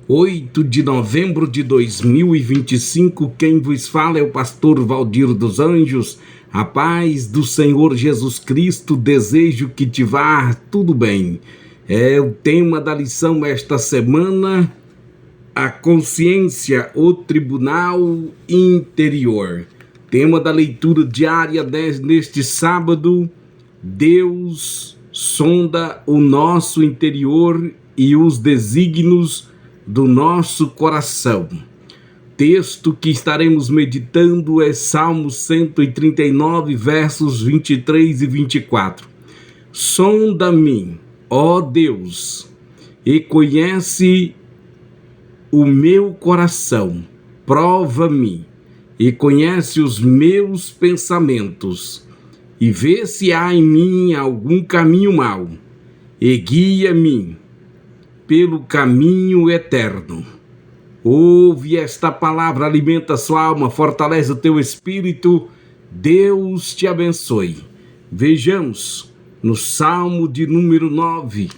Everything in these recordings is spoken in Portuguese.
8 de novembro de 2025, quem vos fala é o pastor Valdir dos Anjos. A paz do Senhor Jesus Cristo, desejo que te vá tudo bem. É o tema da lição esta semana, a consciência, o tribunal interior. Tema da leitura diária neste sábado, Deus sonda o nosso interior e os desígnios do nosso coração. Texto que estaremos meditando é Salmo 139, versos 23 e 24. Sonda-me, ó Deus, e conhece o meu coração. Prova-me e conhece os meus pensamentos, e vê se há em mim algum caminho mau, e guia-me pelo caminho eterno. Ouve esta palavra, alimenta a sua alma, fortalece o teu espírito. Deus te abençoe. Vejamos no Salmo de número 9,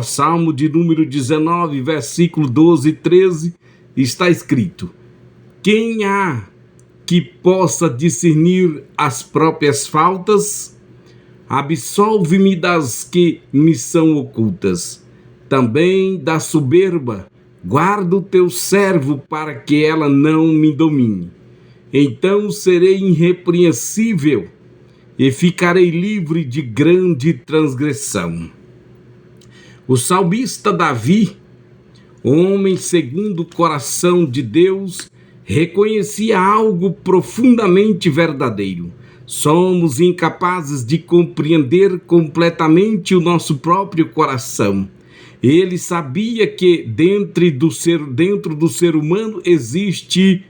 Salmo de número 19, versículo 12 e 13, está escrito: quem há que possa discernir as próprias faltas? Absolve-me das que me são ocultas. Também da soberba, guarda o teu servo para que ela não me domine. Então serei irrepreensível e ficarei livre de grande transgressão. O salmista Davi, homem segundo o coração de Deus, reconhecia algo profundamente verdadeiro. Somos incapazes de compreender completamente o nosso próprio coração. Ele sabia que dentro do ser humano existe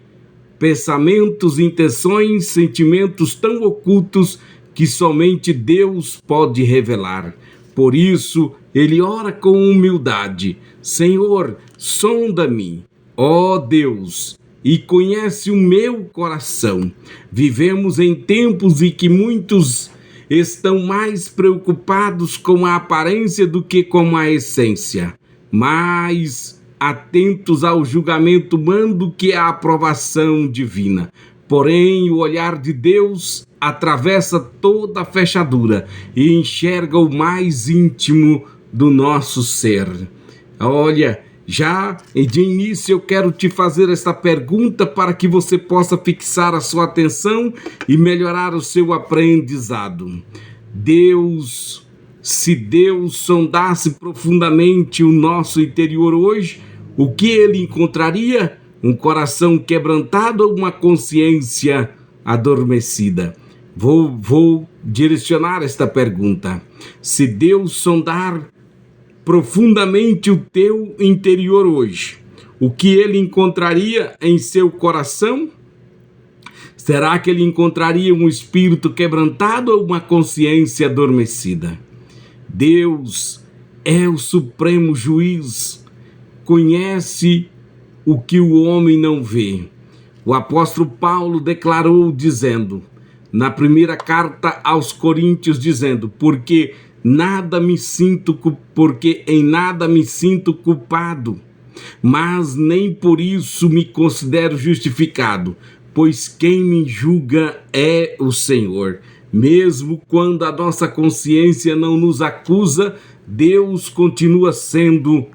pensamentos, intenções, sentimentos tão ocultos que somente Deus pode revelar. Por isso, ele ora com humildade: Senhor, sonda-me, ó Deus, e conhece o meu coração. Vivemos em tempos em que muitos estão mais preocupados com a aparência do que com a essência, mais atentos ao julgamento humano do que à aprovação divina. Porém, o olhar de Deus atravessa toda a fechadura e enxerga o mais íntimo do nosso ser. Olha, já de início eu quero te fazer esta pergunta para que você possa fixar a sua atenção e melhorar o seu aprendizado. Se Deus sondasse profundamente o nosso interior hoje, o que ele encontraria? Um coração quebrantado ou uma consciência adormecida? Vou direcionar esta pergunta. Se Deus sondar profundamente o teu interior hoje, o que ele encontraria em seu coração? Será que ele encontraria um espírito quebrantado ou uma consciência adormecida? Deus é o supremo juiz, conhece o que o homem não vê. O apóstolo Paulo declarou dizendo, na primeira carta aos Coríntios, dizendo: porque em nada me sinto culpado, mas nem por isso me considero justificado, pois quem me julga é o Senhor. Mesmo quando a nossa consciência não nos acusa, Deus continua sendo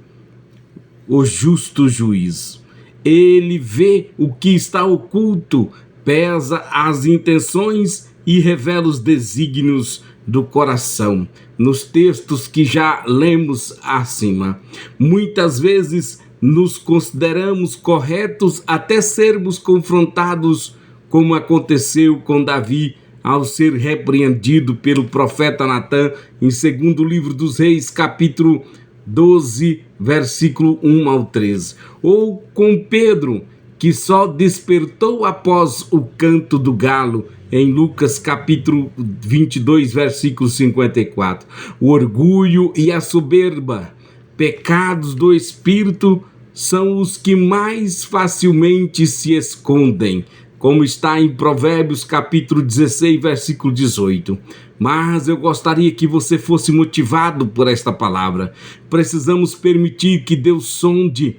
o justo juiz. Ele vê o que está oculto, pesa as intenções e revela os desígnios do coração. Nos textos que já lemos acima, muitas vezes nos consideramos corretos até sermos confrontados, como aconteceu com Davi ao ser repreendido pelo profeta Natã, em 2º livro dos Reis, capítulo 12, versículo 1 ao 13. Ou com Pedro, que só despertou após o canto do galo, em Lucas capítulo 22, versículo 54. O orgulho e a soberba, pecados do espírito, são os que mais facilmente se escondem, como está em Provérbios capítulo 16, versículo 18. Mas eu gostaria que você fosse motivado por esta palavra. Precisamos permitir que Deus sonde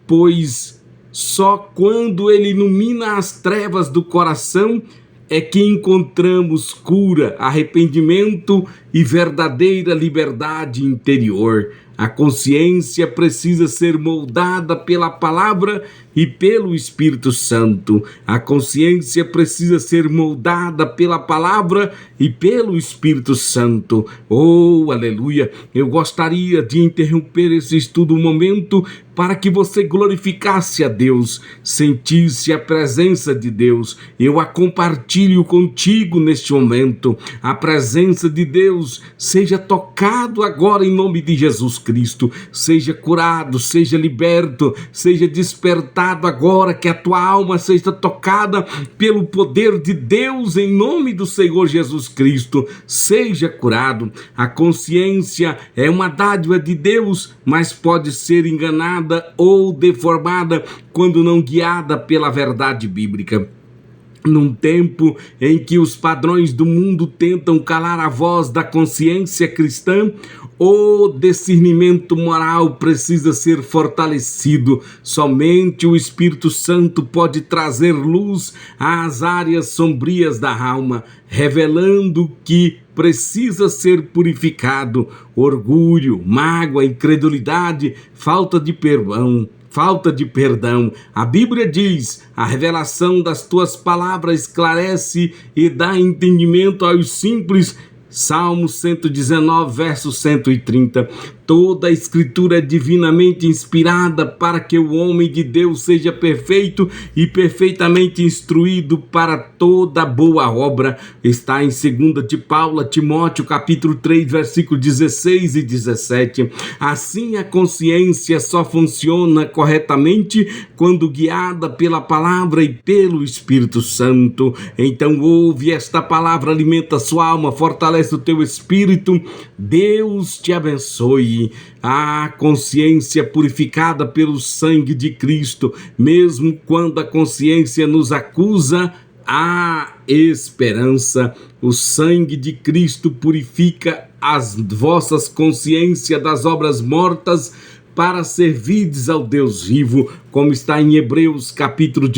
pois só quando ele ilumina as trevas do coração é que encontramos cura, arrependimento e verdadeira liberdade interior. A consciência precisa ser moldada pela palavra e pelo Espírito Santo. A consciência precisa ser moldada pela palavra e pelo Espírito Santo. Oh, aleluia! Eu gostaria de interromper esse estudo um momento para que você glorificasse a Deus, sentisse a presença de Deus. Eu a compartilho contigo neste momento. A presença de Deus seja tocado agora em nome de Jesus Cristo. Seja curado, seja liberto, seja despertado agora, que a tua alma seja tocada pelo poder de Deus em nome do Senhor Jesus Cristo. Seja curado. A consciência é uma dádiva de Deus, mas pode ser enganada ou deformada quando não guiada pela verdade bíblica. Num tempo em que os padrões do mundo tentam calar a voz da consciência cristã, o discernimento moral precisa ser fortalecido. Somente o Espírito Santo pode trazer luz às áreas sombrias da alma, revelando que precisa ser purificado. Orgulho, mágoa, incredulidade, falta de perdão. A Bíblia diz: a revelação das tuas palavras esclarece e dá entendimento aos simples. Salmo 119, verso 130. Toda a escritura é divinamente inspirada para que o homem de Deus seja perfeito e perfeitamente instruído para toda boa obra. Está em 2 de Paulo a Timóteo, capítulo 3, versículos 16 e 17. Assim, a consciência só funciona corretamente quando guiada pela palavra e pelo Espírito Santo. Então, ouve esta palavra, alimenta a sua alma, fortalece o teu espírito. Deus te abençoe. A consciência purificada pelo sangue de Cristo, mesmo quando a consciência nos acusa, há esperança. O sangue de Cristo purifica as vossas consciências das obras mortas para servirdes ao Deus vivo, como está em Hebreus, capítulo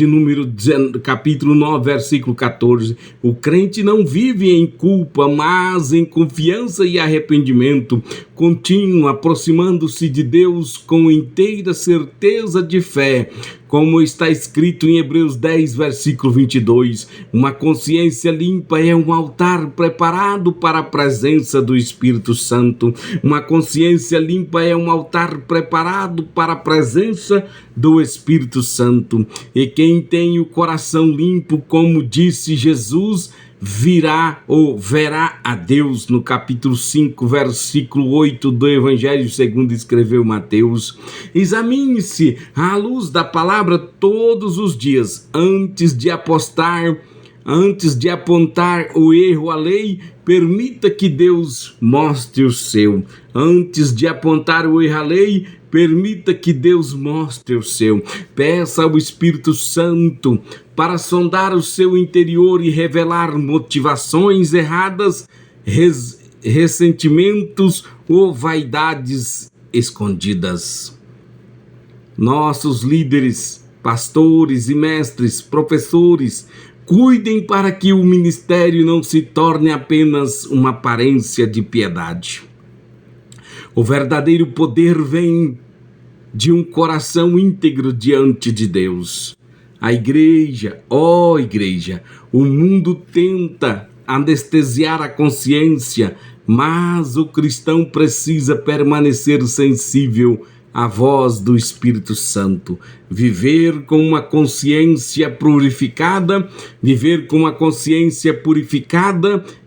9, versículo 14. O crente não vive em culpa, mas em confiança e arrependimento contínuo, aproximando-se de Deus com inteira certeza de fé, como está escrito em Hebreus 10, versículo 22. Uma consciência limpa é um altar preparado para a presença do Espírito Santo. Uma consciência limpa é um altar preparado para a presença do Espírito Santo. E quem tem o coração limpo, como disse Jesus, verá a Deus, no capítulo 5, versículo 8 do Evangelho segundo escreveu Mateus. Examine-se à luz da palavra todos os dias, antes de apontar o erro à lei, permita que Deus mostre o seu. Antes de apontar o erro à lei, permita que Deus mostre o seu. Peça ao Espírito Santo para sondar o seu interior e revelar motivações erradas, ressentimentos ou vaidades escondidas. Nossos líderes, pastores e mestres, professores, cuidem para que o ministério não se torne apenas uma aparência de piedade. O verdadeiro poder vem de um coração íntegro diante de Deus. A igreja, o mundo tenta anestesiar a consciência, mas o cristão precisa permanecer sensível à voz do Espírito Santo. Viver com uma consciência purificada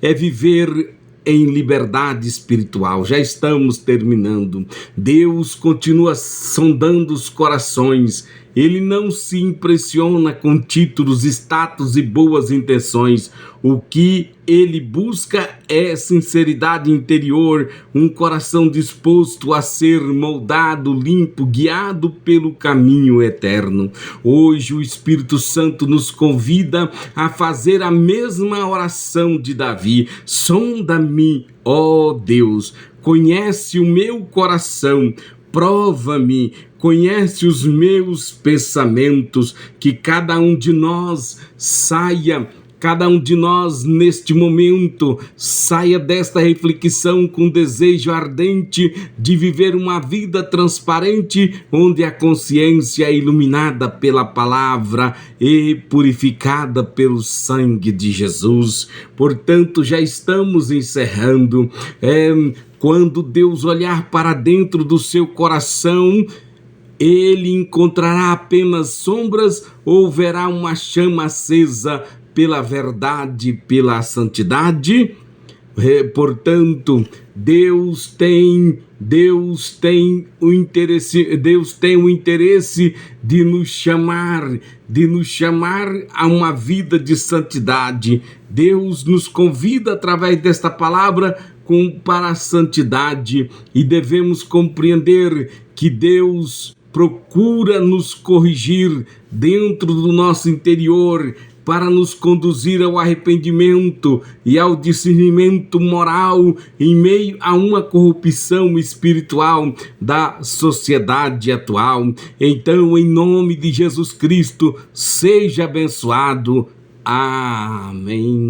é viver em liberdade espiritual. Já estamos terminando. Deus continua sondando os corações. Ele não se impressiona com títulos, status e boas intenções. O que ele busca é sinceridade interior, um coração disposto a ser moldado, limpo, guiado pelo caminho eterno. Hoje o Espírito Santo nos convida a fazer a mesma oração de Davi. Sonda-me, ó Deus, conhece o meu coração, prova-me, conhece os meus pensamentos, que cada um de nós neste momento saia desta reflexão com desejo ardente de viver uma vida transparente, onde a consciência é iluminada pela palavra e purificada pelo sangue de Jesus. Portanto, já estamos encerrando. Quando Deus olhar para dentro do seu coração, ele encontrará apenas sombras ou verá uma chama acesa pela verdade, pela santidade? Portanto, Deus tem o interesse de nos chamar a uma vida de santidade. Deus nos convida através desta palavra para a santidade, e devemos compreender que Deus procura nos corrigir dentro do nosso interior, para nos conduzir ao arrependimento e ao discernimento moral em meio a uma corrupção espiritual da sociedade atual. Então, em nome de Jesus Cristo, seja abençoado. Amém.